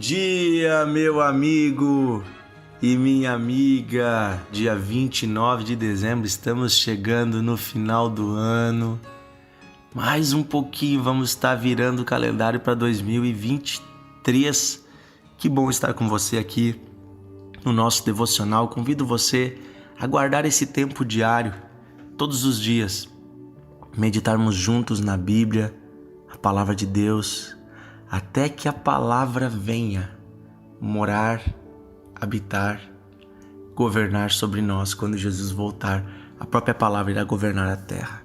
dia, meu amigo e minha amiga. Dia 29 de dezembro, estamos chegando no final do ano. Mais um pouquinho, vamos estar virando o calendário para 2023. Que bom estar com você aqui no nosso devocional. Convido você a guardar esse tempo diário, todos os dias, meditarmos juntos na Bíblia, a palavra de Deus, até que a palavra venha morar, habitar, governar sobre nós. Quando Jesus voltar, a própria palavra irá governar a terra.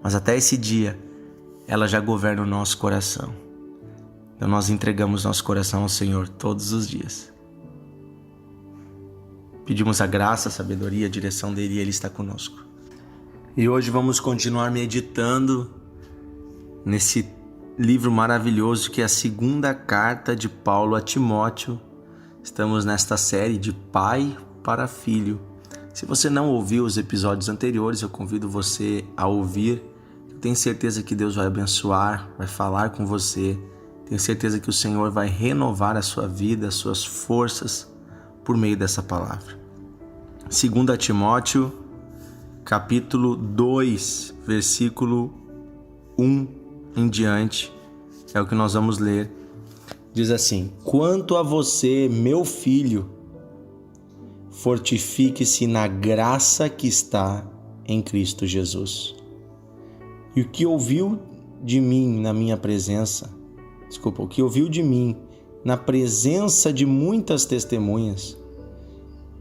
Mas até esse dia, ela já governa o nosso coração. Então nós entregamos nosso coração ao Senhor todos os dias. Pedimos a graça, a sabedoria, a direção dele e ele está conosco. E hoje vamos continuar meditando nesse livro maravilhoso que é a segunda carta de Paulo a Timóteo. Estamos nesta série de pai para filho. Se você não ouviu os episódios anteriores, eu convido você a ouvir. Eu tenho certeza que Deus vai abençoar, vai falar com você. Tenho certeza que o Senhor vai renovar a sua vida, as suas forças por meio dessa palavra. 2 Timóteo, capítulo 2, versículo 1 em diante, é o que nós vamos ler. Diz assim: quanto a você, meu filho, fortifique-se na graça que está em Cristo Jesus. E o que ouviu de mim na presença de muitas testemunhas,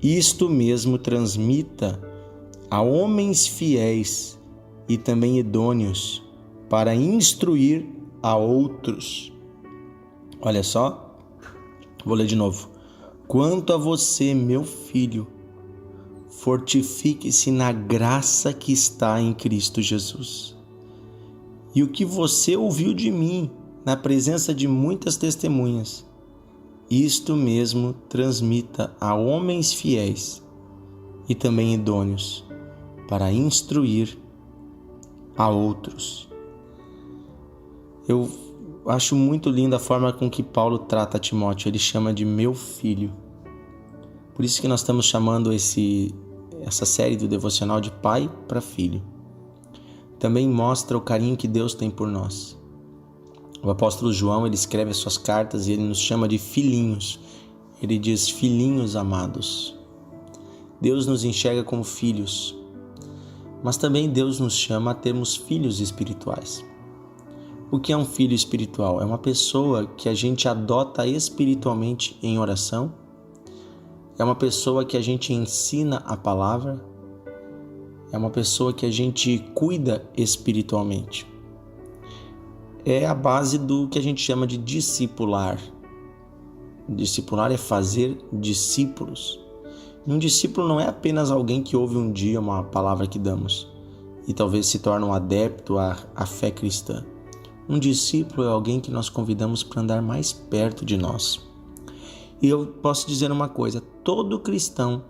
isto mesmo transmita a homens fiéis e também idôneos, para instruir a outros. Olha só, vou ler de novo. Quanto a você, meu filho, fortifique-se na graça que está em Cristo Jesus. E o que você ouviu de mim na presença de muitas testemunhas, isto mesmo transmita a homens fiéis e também idôneos, para instruir a outros. Eu acho muito linda a forma com que Paulo trata Timóteo. Ele chama de meu filho. Por isso que nós estamos chamando essa série do devocional de pai para filho. Também mostra o carinho que Deus tem por nós. O apóstolo João, ele escreve as suas cartas e ele nos chama de filhinhos. Ele diz: filhinhos amados. Deus nos enxerga como filhos, mas também Deus nos chama a termos filhos espirituais. O que é um filho espiritual? É uma pessoa que a gente adota espiritualmente em oração, é uma pessoa que a gente ensina a palavra, é uma pessoa que a gente cuida espiritualmente. É a base do que a gente chama de discipular. Discipular é fazer discípulos. E um discípulo não é apenas alguém que ouve um dia uma palavra que damos e talvez se torne um adepto à fé cristã. Um discípulo é alguém que nós convidamos para andar mais perto de nós. E eu posso dizer uma coisa: todo cristão,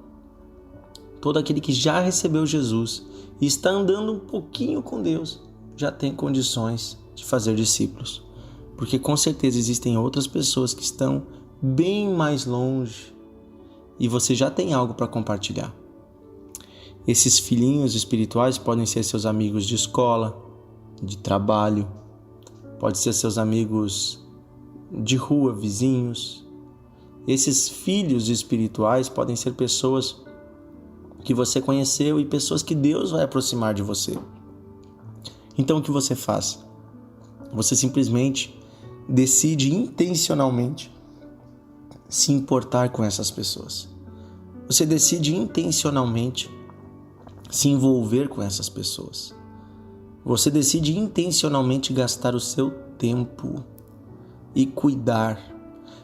todo aquele que já recebeu Jesus e está andando um pouquinho com Deus, já tem condições de fazer discípulos. Porque com certeza existem outras pessoas que estão bem mais longe e você já tem algo para compartilhar. Esses filhinhos espirituais podem ser seus amigos de escola, de trabalho, pode ser seus amigos de rua, vizinhos. Esses filhos espirituais podem ser pessoas que você conheceu e pessoas que Deus vai aproximar de você. Então o que você faz? Você simplesmente decide intencionalmente se importar com essas pessoas. Você decide intencionalmente se envolver com essas pessoas. Você decide intencionalmente gastar o seu tempo e cuidar.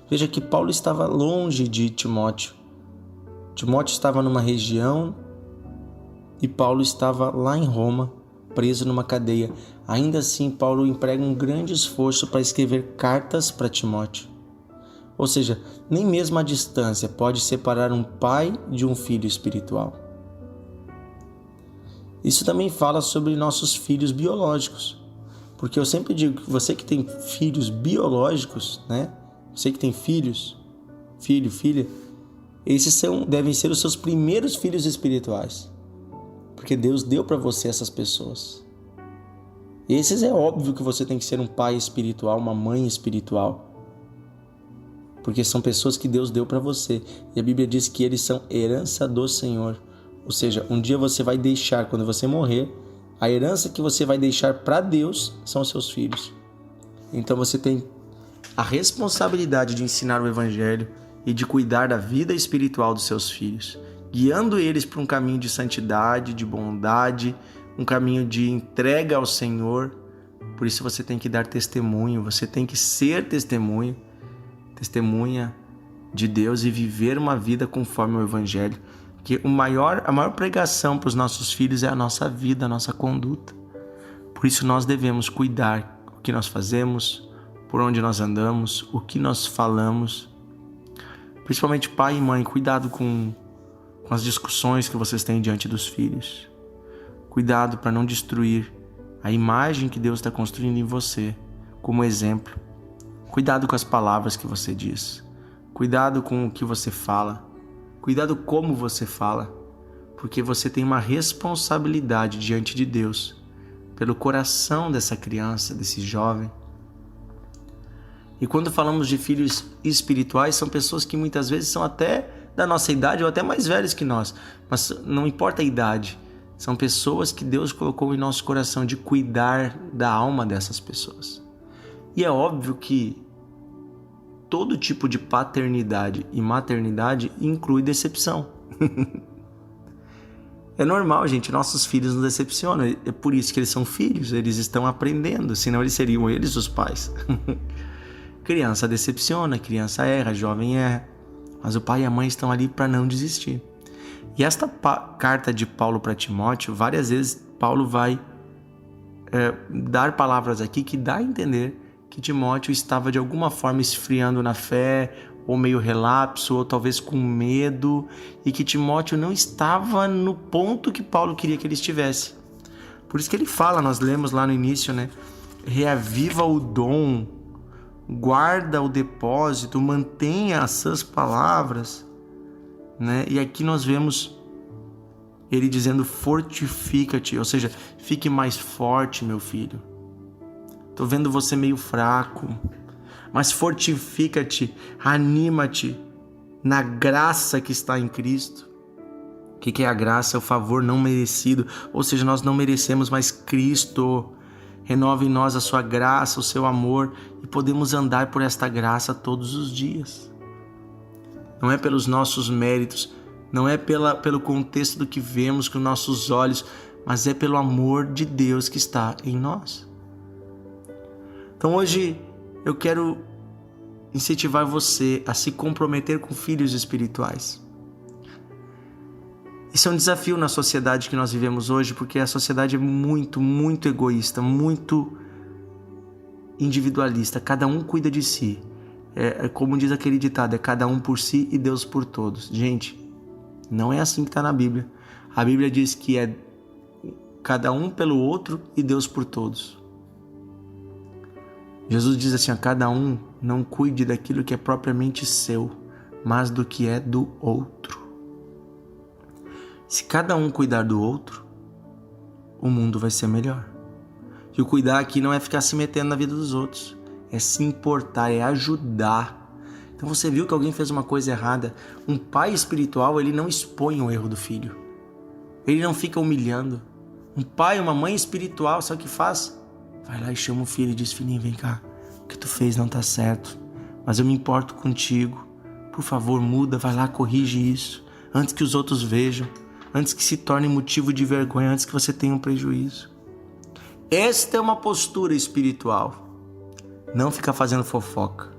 Veja que Paulo estava longe de Timóteo. Timóteo estava numa região e Paulo estava lá em Roma, preso numa cadeia. Ainda assim, Paulo emprega um grande esforço para escrever cartas para Timóteo. Ou seja, nem mesmo a distância pode separar um pai de um filho espiritual. Isso também fala sobre nossos filhos biológicos. Porque eu sempre digo que você que tem filhos biológicos, né? Você que tem filhos, filho, filha, esses devem ser os seus primeiros filhos espirituais. Porque Deus deu para você essas pessoas. Esses é óbvio que você tem que ser um pai espiritual, uma mãe espiritual. Porque são pessoas que Deus deu para você. E a Bíblia diz que eles são herança do Senhor. Ou seja, um dia você vai deixar, quando você morrer, a herança que você vai deixar para Deus são os seus filhos. Então você tem a responsabilidade de ensinar o Evangelho e de cuidar da vida espiritual dos seus filhos, guiando eles para um caminho de santidade, de bondade, um caminho de entrega ao Senhor. Por isso você tem que dar testemunho, você tem que ser testemunha de Deus e viver uma vida conforme o Evangelho. Porque a maior pregação para os nossos filhos é a nossa vida, a nossa conduta. Por isso nós devemos cuidar do que nós fazemos, por onde nós andamos, o que nós falamos. Principalmente pai e mãe, cuidado com as discussões que vocês têm diante dos filhos. Cuidado para não destruir a imagem que Deus está construindo em você como exemplo. Cuidado com as palavras que você diz. Cuidado com o que você fala. Cuidado como você fala. Porque você tem uma responsabilidade diante de Deus pelo coração dessa criança, desse jovem. E quando falamos de filhos espirituais, são pessoas que muitas vezes são até da nossa idade ou até mais velhos que nós. Mas não importa a idade. São pessoas que Deus colocou em nosso coração de cuidar da alma dessas pessoas. E é óbvio que todo tipo de paternidade e maternidade inclui decepção. É normal, gente. Nossos filhos nos decepcionam. É por isso que eles são filhos. Eles estão aprendendo. Senão eles seriam eles os pais. Criança decepciona, criança erra, jovem erra. Mas o pai e a mãe estão ali para não desistir. E esta carta de Paulo para Timóteo, várias vezes Paulo vai dar palavras aqui que dá a entender que Timóteo estava de alguma forma esfriando na fé, ou meio relapso, ou talvez com medo, e que Timóteo não estava no ponto que Paulo queria que ele estivesse. Por isso que ele fala, nós lemos lá no início, né? Reaviva o dom, guarda o depósito, mantenha as suas palavras, né? E aqui nós vemos ele dizendo fortifica-te, ou seja, fique mais forte, meu filho. Tô vendo você meio fraco, mas fortifica-te, anima-te na graça que está em Cristo. O que é a graça? É o favor não merecido, ou seja, nós não merecemos, mas Cristo renova em nós a sua graça, o seu amor, e podemos andar por esta graça todos os dias. Não é pelos nossos méritos, não é pelo contexto do que vemos com nossos olhos, mas é pelo amor de Deus que está em nós. Então hoje eu quero incentivar você a se comprometer com filhos espirituais. Isso é um desafio na sociedade que nós vivemos hoje, porque a sociedade é muito, muito egoísta, muito individualista. Cada um cuida de si. Como diz aquele ditado, é cada um por si e Deus por todos. Gente, não é assim que está na Bíblia. A Bíblia diz que é cada um pelo outro e Deus por todos. Jesus diz assim, a cada um não cuide daquilo que é propriamente seu, mas do que é do outro. Se cada um cuidar do outro, o mundo vai ser melhor. E o cuidar aqui não é ficar se metendo na vida dos outros, é se importar, é ajudar. Então você viu que alguém fez uma coisa errada. Um pai espiritual, ele não expõe o erro do filho. Ele não fica humilhando. Um pai, uma mãe espiritual, sabe o que faz? Vai lá e chama o filho e diz, filhinho, vem cá, o que tu fez não tá certo, mas eu me importo contigo. Por favor, muda, vai lá, corrige isso, antes que os outros vejam, antes que se torne motivo de vergonha, antes que você tenha um prejuízo. Esta é uma postura espiritual. Não ficar fazendo fofoca.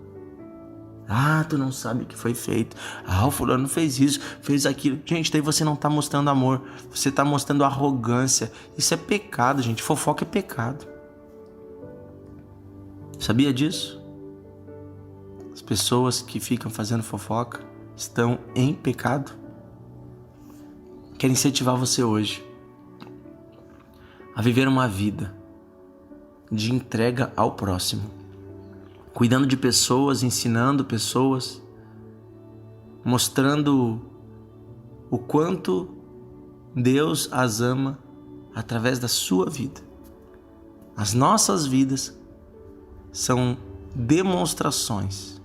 Ah, tu não sabe o que foi feito. Ah, o fulano fez isso, fez aquilo. Gente, daí você não está mostrando amor. Você está mostrando arrogância. Isso é pecado, gente. Fofoca é pecado. Sabia disso? As pessoas que ficam fazendo fofoca estão em pecado. Quero incentivar você hoje a viver uma vida de entrega ao próximo. Cuidando de pessoas, ensinando pessoas, mostrando o quanto Deus as ama através da sua vida. As nossas vidas são demonstrações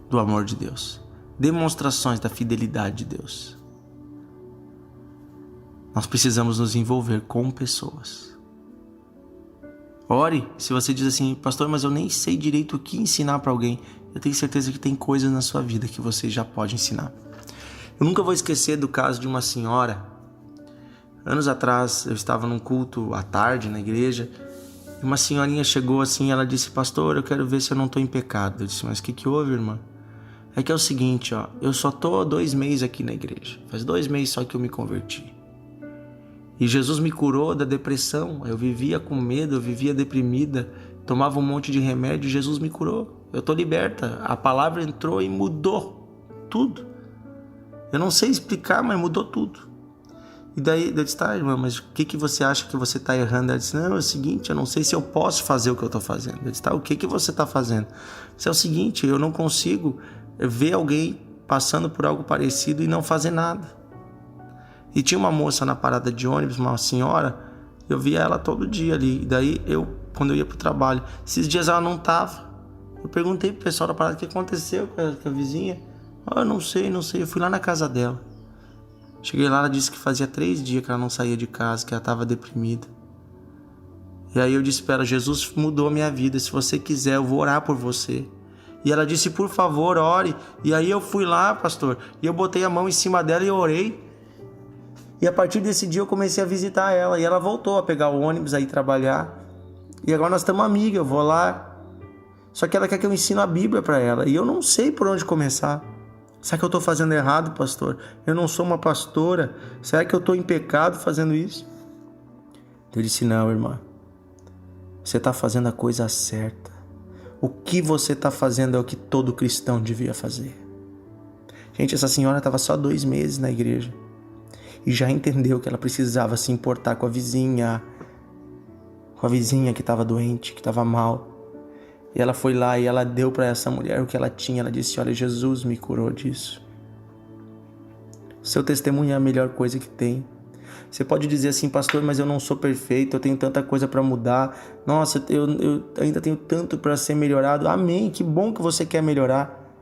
do amor de Deus, demonstrações da fidelidade de Deus. Nós precisamos nos envolver com pessoas. Ore, se você diz assim, pastor, mas eu nem sei direito o que ensinar para alguém. Eu tenho certeza que tem coisas na sua vida que você já pode ensinar. Eu nunca vou esquecer do caso de uma senhora. Anos atrás, eu estava num culto à tarde na igreja, e uma senhorinha chegou assim, ela disse, pastor, eu quero ver se eu não estou em pecado. Eu disse, mas o que houve, irmã? É que é o seguinte, eu só estou há 2 meses aqui na igreja. Faz 2 meses só que eu me converti. E Jesus me curou da depressão. Eu vivia com medo, eu vivia deprimida, tomava um monte de remédio, Jesus me curou. Eu estou liberta. A palavra entrou e mudou tudo. Eu não sei explicar, mas mudou tudo. E daí eu disse, tá, irmã, mas o que você acha que você está errando? Ela disse, não, é o seguinte, eu não sei se eu posso fazer o que eu estou fazendo. Eu disse, tá, o que você está fazendo? Isso é o seguinte, eu não consigo ver alguém passando por algo parecido e não fazer nada. E tinha uma moça na parada de ônibus, uma senhora, eu via ela todo dia ali. E daí quando eu ia pro trabalho, esses dias ela não tava. Eu perguntei pro pessoal da parada o que aconteceu com a vizinha. Eu não sei. Eu fui lá na casa dela. Cheguei lá, ela disse que fazia 3 dias que ela não saía de casa, que ela estava deprimida. E aí eu disse para ela, Jesus mudou a minha vida, se você quiser eu vou orar por você. E ela disse, por favor, ore. E aí eu fui lá, pastor, e eu botei a mão em cima dela e orei. E a partir desse dia eu comecei a visitar ela, e ela voltou a pegar o ônibus, a ir trabalhar. E agora nós estamos amigas, eu vou lá. Só que ela quer que eu ensine a Bíblia para ela, e eu não sei por onde começar. Será que eu estou fazendo errado, pastor? Eu não sou uma pastora. Será que eu estou em pecado fazendo isso? Eu disse, não, irmã. Você está fazendo a coisa certa. O que você está fazendo é o que todo cristão devia fazer. Gente, essa senhora estava só 2 meses na igreja. E já entendeu que ela precisava se importar com a vizinha que estava doente, que estava mal. E ela foi lá e ela deu para essa mulher o que ela tinha. Ela disse, olha, Jesus me curou disso. Seu testemunho é a melhor coisa que tem. Você pode dizer assim, pastor, mas eu não sou perfeito, eu tenho tanta coisa para mudar. Nossa, eu ainda tenho tanto para ser melhorado. Amém, que bom que você quer melhorar.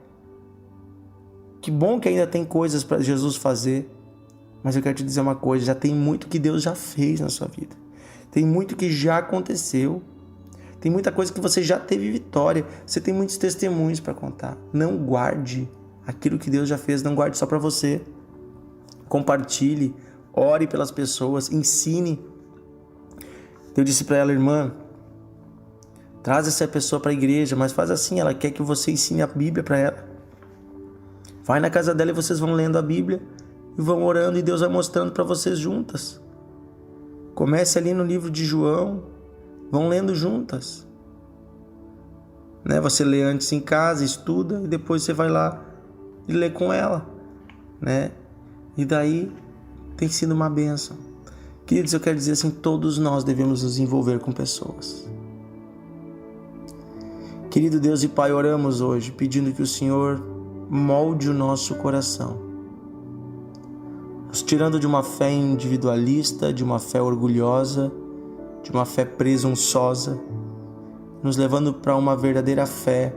Que bom que ainda tem coisas para Jesus fazer. Mas eu quero te dizer uma coisa, já tem muito que Deus já fez na sua vida. Tem muito que já aconteceu. Tem muita coisa que você já teve vitória. Você tem muitos testemunhos para contar. Não guarde aquilo que Deus já fez. Não guarde só para você. Compartilhe. Ore pelas pessoas. Ensine. Eu disse para ela, irmã, traz essa pessoa para a igreja. Mas faz assim, ela quer que você ensine a Bíblia para ela. Vai na casa dela e vocês vão lendo a Bíblia. E vão orando e Deus vai mostrando para vocês juntas. Comece ali no livro de João. Vão lendo juntas. Você lê antes em casa, estuda, e depois você vai lá e lê com ela. E daí tem sido uma bênção. Queridos, eu quero dizer assim, todos nós devemos nos envolver com pessoas. Querido Deus e Pai, oramos hoje pedindo que o Senhor molde o nosso coração. Nos tirando de uma fé individualista, de uma fé orgulhosa, de uma fé presunçosa, nos levando para uma verdadeira fé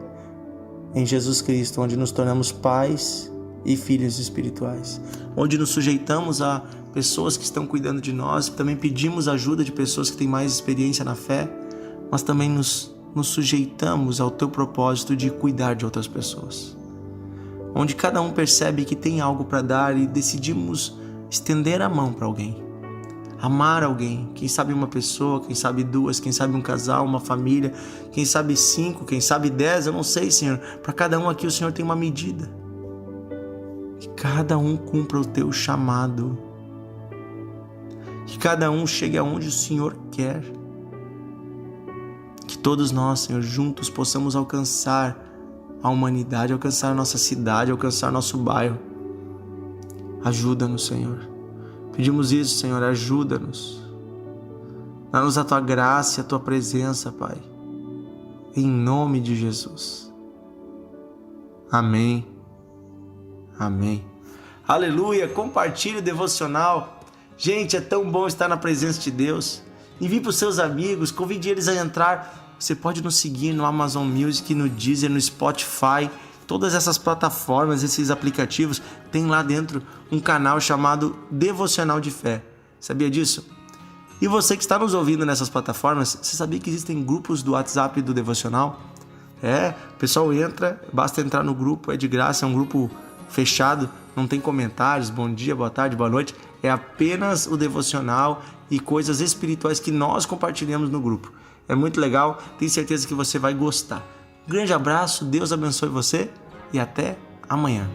em Jesus Cristo, onde nos tornamos pais e filhos espirituais, onde nos sujeitamos a pessoas que estão cuidando de nós, também pedimos ajuda de pessoas que têm mais experiência na fé, mas também nos sujeitamos ao teu propósito de cuidar de outras pessoas, onde cada um percebe que tem algo para dar e decidimos estender a mão para alguém. Amar alguém, quem sabe uma pessoa, quem sabe 2, quem sabe um casal, uma família, quem sabe 5, quem sabe 10, eu não sei, Senhor. Para cada um aqui o Senhor tem uma medida. Que cada um cumpra o teu chamado. Que cada um chegue aonde o Senhor quer. Que todos nós, Senhor, juntos possamos alcançar a humanidade, alcançar a nossa cidade, alcançar nosso bairro. Ajuda-nos, Senhor. Pedimos isso, Senhor, ajuda-nos. Dá-nos a Tua graça e a Tua presença, Pai. Em nome de Jesus. Amém Amém. Aleluia, compartilhe o devocional. Gente, é tão bom estar na presença de Deus. Envie para os seus amigos, convide eles a entrar. Você pode nos seguir no Amazon Music, no Deezer, no Spotify. Todas essas plataformas, esses aplicativos, tem lá dentro um canal chamado Devocional de Fé. Sabia disso? E você que está nos ouvindo nessas plataformas, você sabia que existem grupos do WhatsApp do Devocional? O pessoal entra, basta entrar no grupo, é de graça, é um grupo fechado, não tem comentários, bom dia, boa tarde, boa noite, é apenas o devocional e coisas espirituais que nós compartilhamos no grupo. É muito legal, tenho certeza que você vai gostar. Um grande abraço, Deus abençoe você e até amanhã.